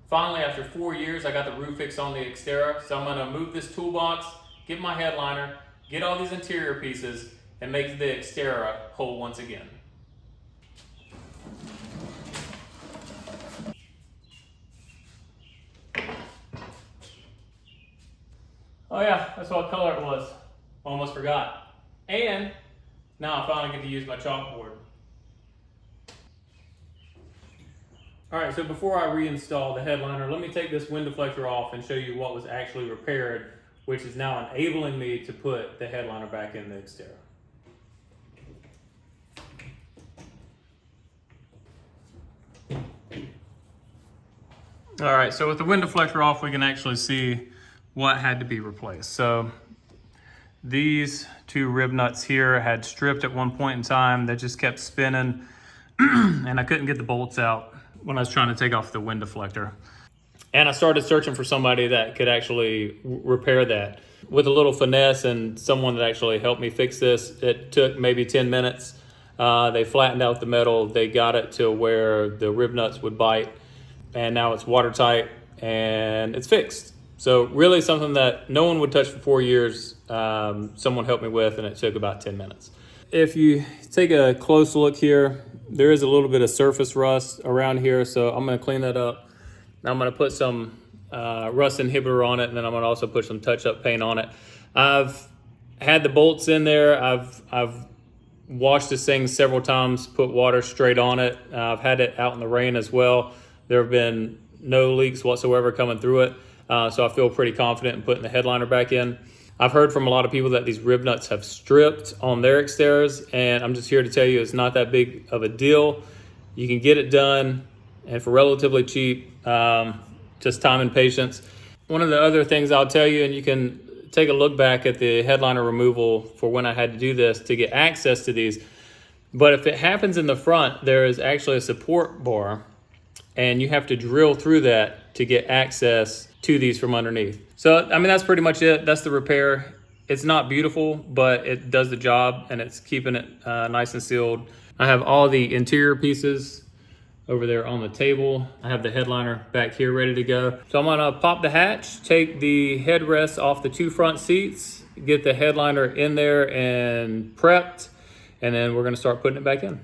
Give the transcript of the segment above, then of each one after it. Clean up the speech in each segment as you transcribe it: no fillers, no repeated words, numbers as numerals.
Finally, after 4 years, I got the roof fixed on the Xterra. So I'm gonna move this toolbox, get my headliner, get all these interior pieces, and make the Xterra whole once again. Oh yeah, that's what color it was. Almost forgot. And now I finally get to use my chalkboard. All right, so before I reinstall the headliner, let me take this wind deflector off and show you what was actually repaired, which is now enabling me to put the headliner back in the Xterra. All right, so with the wind deflector off, we can actually see what had to be replaced. So these two rib nuts here had stripped at one point in time. They just kept spinning and I couldn't get the bolts out when I was trying to take off the wind deflector. And I started searching for somebody that could actually repair that. With a little finesse and someone that actually helped me fix this, it took maybe 10 minutes. They flattened out the metal. They got it to where the rib nuts would bite, and now it's watertight and it's fixed. So really something that no one would touch for 4 years, someone helped me with, and it took about 10 minutes. If you take a close look here, there is a little bit of surface rust around here, so I'm gonna clean that up. Now I'm gonna put some rust inhibitor on it, and then I'm gonna also put some touch-up paint on it. I've had the bolts in there. I've washed this thing several times, put water straight on it. I've had it out in the rain as well. There have been no leaks whatsoever coming through it. So I feel pretty confident in putting the headliner back in. I've heard from a lot of people that these rib nuts have stripped on their Xterras, and I'm just here to tell you it's not that big of a deal. You can get it done, and for relatively cheap, just time and patience. One of the other things I'll tell you, and you can take a look back at the headliner removal for when I had to do this to get access to these, but if it happens in the front, there is actually a support bar, and you have to drill through that to get access to these from underneath. So, I mean, that's pretty much it. That's the repair. It's not beautiful, but it does the job, and it's keeping it nice and sealed. I have all the interior pieces over there on the table. I have the headliner back here ready to go. So I'm gonna pop the hatch, take the headrests off the two front seats, get the headliner in there and prepped, and then we're gonna start putting it back in.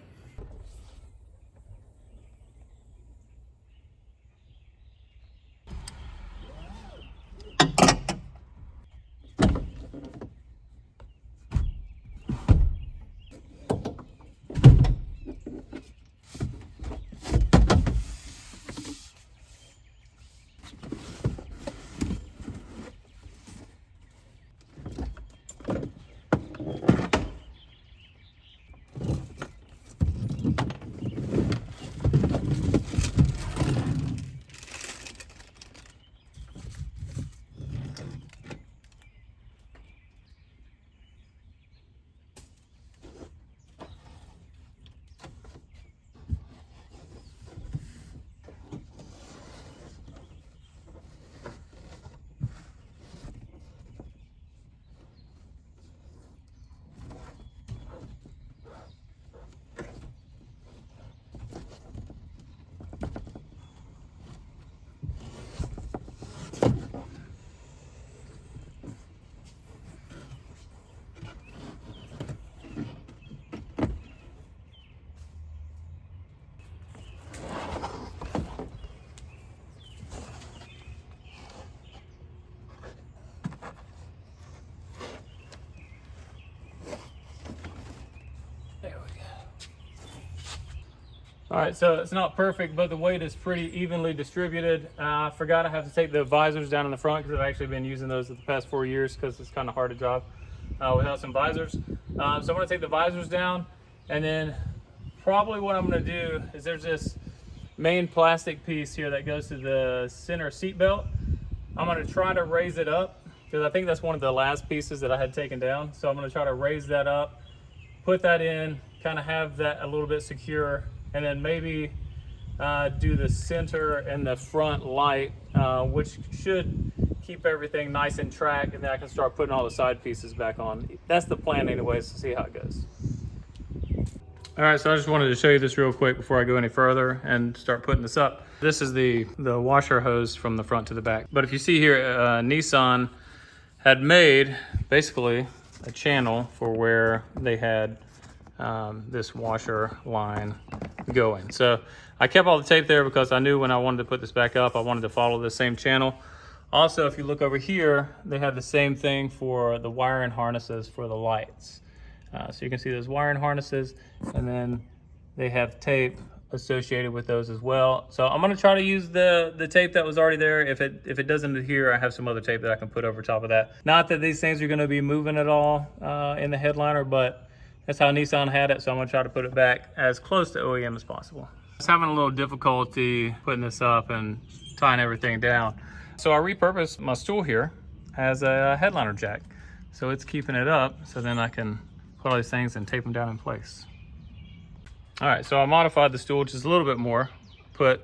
All right, so it's not perfect, but the weight is pretty evenly distributed. I forgot I have to take the visors down in the front because I've actually been using those the past 4 years because it's kind of hard to drive without some visors. So I'm gonna take the visors down, and then probably what I'm gonna do is there's this main plastic piece here that goes to the center seat belt. I'm gonna try to raise it up because I think that's one of the last pieces that I had taken down. So I'm gonna try to raise that up, put that in, kind of have that a little bit secure, and then maybe do the center and the front light, which should keep everything nice and track, and then I can start putting all the side pieces back on. That's the plan anyways, to see how it goes. All right, so I just wanted to show you this real quick before I go any further and start putting this up. This is the washer hose from the front to the back. But if you see here, Nissan had made basically a channel for where they had this washer line going. So I kept all the tape there because I knew when I wanted to put this back up, I wanted to follow the same channel. Also, if you look over here, they have the same thing for the wiring harnesses for the lights. So you can see those wiring harnesses, and then they have tape associated with those as well. So I'm gonna try to use the tape that was already there. If it doesn't adhere, I have some other tape that I can put over top of that. Not that these things are gonna be moving at all in the headliner, but that's how Nissan had it, so I'm gonna try to put it back as close to OEM as possible. I was having a little difficulty putting this up and tying everything down. So I repurposed my stool here as a headliner jack. So it's keeping it up, so then I can put all these things and tape them down in place. All right, so I modified the stool just a little bit more, put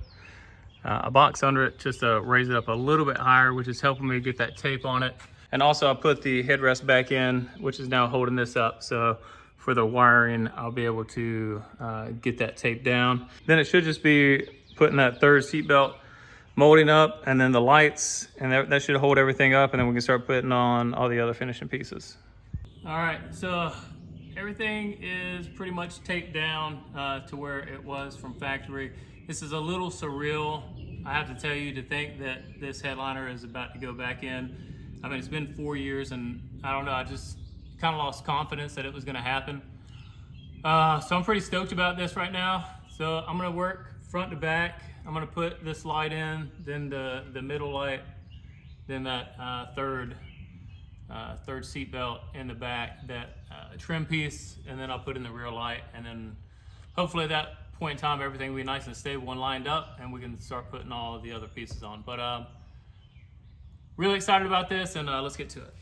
a box under it just to raise it up a little bit higher, which is helping me get that tape on it. And also I put the headrest back in, which is now holding this up. So for the wiring, I'll be able to get that tape down. Then it should just be putting that third seat belt molding up, and then the lights, and that should hold everything up, and then we can start putting on all the other finishing pieces. All right, so everything is pretty much taped down to where it was from factory. This is a little surreal, I have to tell you, to think that this headliner is about to go back in. I mean, it's been 4 years, and I don't know, I just kind of lost confidence that it was gonna happen. So I'm pretty stoked about this right now. So I'm gonna work front to back. I'm gonna put this light in, then the middle light, then that third seat belt in the back, that trim piece, and then I'll put in the rear light, and then hopefully at that point in time everything will be nice and stable and lined up, and we can start putting all of the other pieces on. But really excited about this, and let's get to it.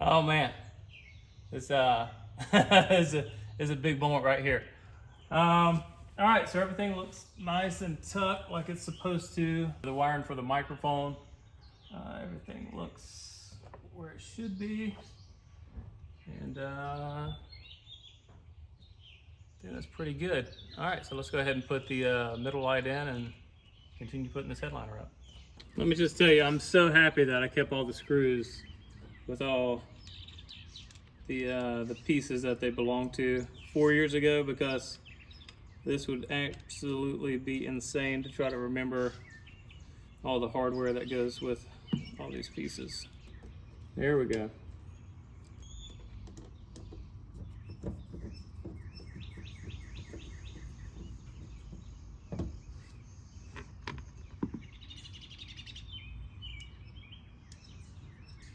Oh man, this is a big moment right here. All right, so everything looks nice and tucked like it's supposed to. The wiring for the microphone, everything looks where it should be, and I think that's pretty good. All right, so let's go ahead and put the middle light in and continue putting this headliner up. Let me just tell you, I'm so happy that I kept all the screws with all the pieces that they belong to 4 years ago, because this would absolutely be insane to try to remember all the hardware that goes with all these pieces. There we go.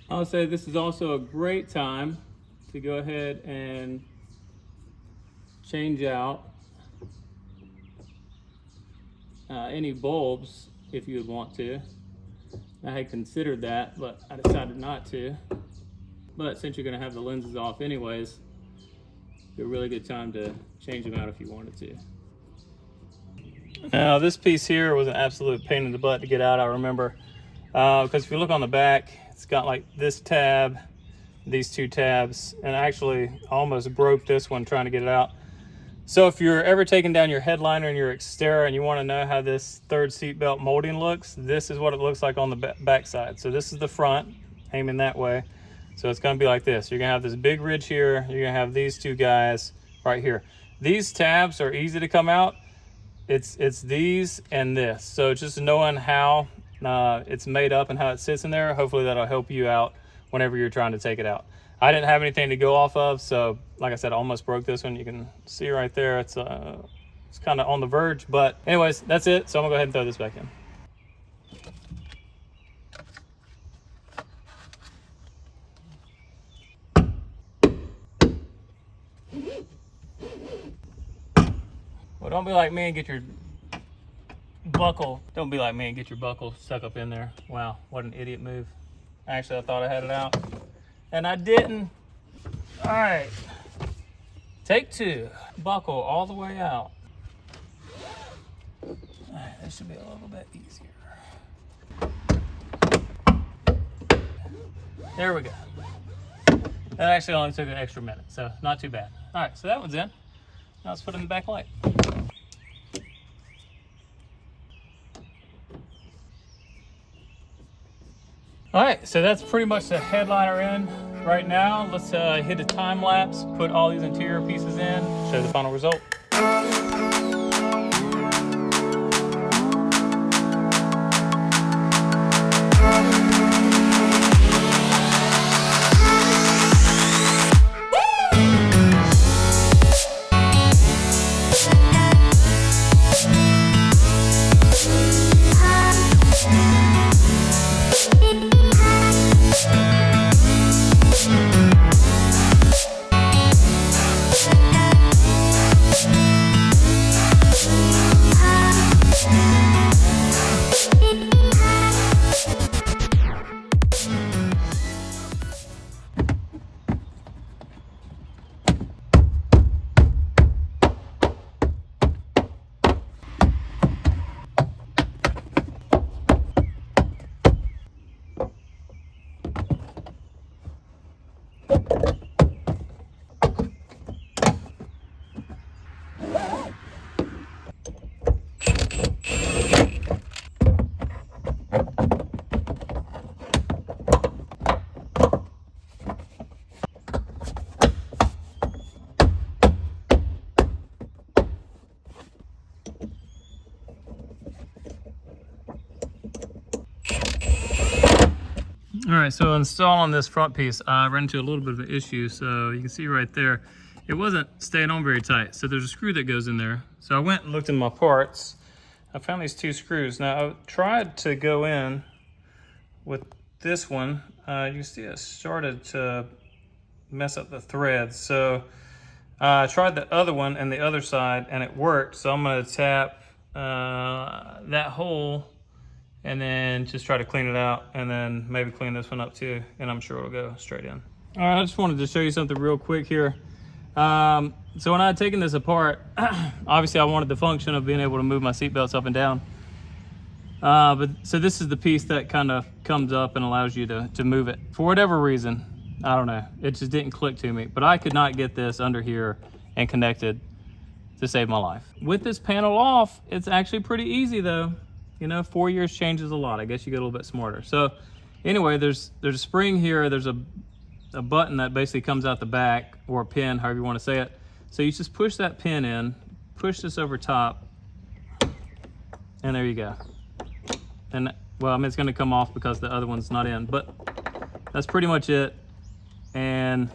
I'll say this is also a great time to go ahead and change out any bulbs if you would want to. I had considered that, but I decided not to. But since you're going to have the lenses off anyways, it'd be a really good time to change them out if you wanted to. Now this piece here was an absolute pain in the butt to get out, I remember. Because if you look on the back, it's got like this tab, these two tabs, and actually I almost broke this one trying to get it out. So if you're ever taking down your headliner in your Xterra and you want to know how this third seat belt molding looks, this is what it looks like on the back side. So this is the front, aiming that way. So it's going to be like this. You're going to have this big ridge here. You're going to have these two guys right here. These tabs are easy to come out. It's these and this. So just knowing how it's made up and how it sits in there, hopefully that'll help you out whenever you're trying to take it out. I didn't have anything to go off of, so like I said, I almost broke this one. You can see right there, it's kind of on the verge, but anyways, that's it. So I'm gonna go ahead and throw this back in. Well, don't be like me and get your buckle. Don't be like me and get your buckle stuck up in there. Wow, what an idiot move. Actually, I thought I had it out, and I didn't. All right, take two. Buckle all the way out. This should be a little bit easier. There we go. That actually only took an extra minute, so not too bad. All right, so that one's in. Now let's put it in the back light. All right, so that's pretty much the headliner in right now. Let's hit a time lapse, put all these interior pieces in, show the final result. All right, so installing this front piece, I ran into a little bit of an issue. So you can see right there, it wasn't staying on very tight. So there's a screw that goes in there. So I went and looked in my parts. I found these two screws. Now I tried to go in with this one. You can see it started to mess up the threads. So I tried the other one and the other side and it worked. So I'm gonna tap that hole and then just try to clean it out and then maybe clean this one up too, and I'm sure it'll go straight in. All right, I just wanted to show you something real quick here. So when I had taken this apart, obviously I wanted the function of being able to move my seat belts up and down. So this is the piece that kind of comes up and allows you to move it. For whatever reason, I don't know, it just didn't click to me, but I could not get this under here and connected to save my life. With this panel off, it's actually pretty easy though. You know, 4 years changes a lot. I guess you get a little bit smarter. So anyway, there's a spring here. There's a button that basically comes out the back, or a pin, however you want to say it. So you just push that pin in, push this over top, and there you go. And well, I mean, it's going to come off because the other one's not in, but that's pretty much it. And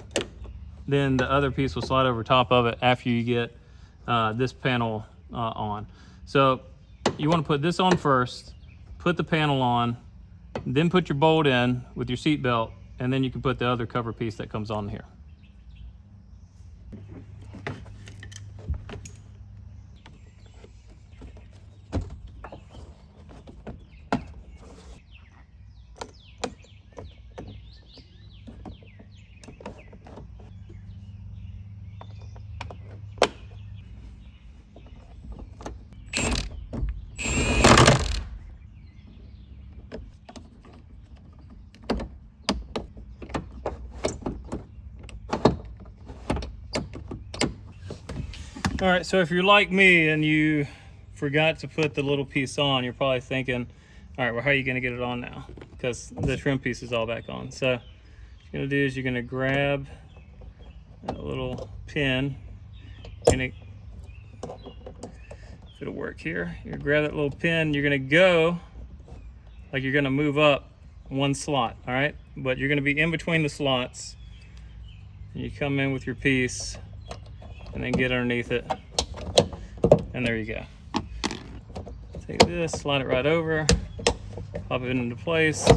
then the other piece will slide over top of it after you get this panel on. So you want to put this on first, put the panel on, then put your bolt in with your seat belt, and then you can put the other cover piece that comes on here. All right, so if you're like me and you forgot to put the little piece on, you're probably thinking, all right, well, how are you gonna get it on now? Because the trim piece is all back on. So what you're gonna do is you're gonna grab that little pin, and if it'll work here, you grab that little pin, you're gonna go, like you're gonna move up one slot, all right? But you're gonna be in between the slots, and you come in with your piece, and then get underneath it, and there you go. Take this, slide it right over, pop it into place.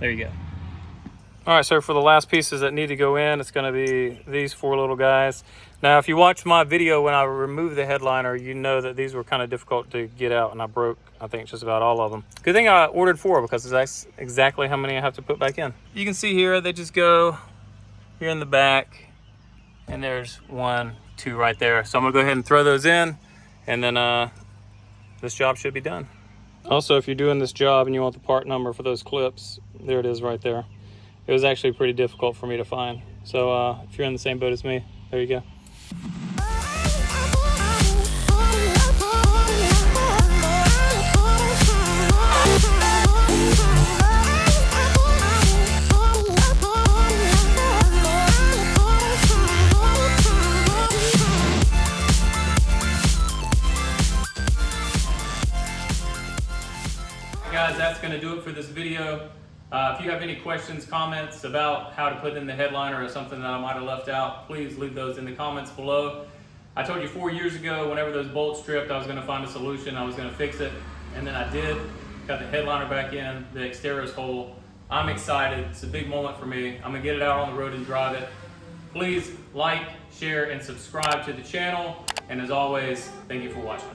There you go. All right, so for the last pieces that need to go in, it's gonna be these four little guys. Now, if you watched my video when I removed the headliner, you know that these were kind of difficult to get out, and I broke, I think, just about all of them. Good thing I ordered 4 because that's exactly how many I have to put back in. You can see here, they just go here in the back, and there's 1, 2 right there. So I'm gonna go ahead and throw those in, and then this job should be done. Also, if you're doing this job and you want the part number for those clips, there it is right there. It was actually pretty difficult for me to find. So if you're in the same boat as me, there you go. Guys, that's going to do it for this video. If you have any questions, comments about how to put in the headliner or something that I might have left out, please leave those in the comments below. I told you 4 years ago, whenever those bolts tripped, I was going to find a solution. I was going to fix it, and then I did. Got the headliner back in, the Xterra's whole. I'm excited. It's a big moment for me. I'm going to get it out on the road and drive it. Please like, share, and subscribe to the channel. And as always, thank you for watching.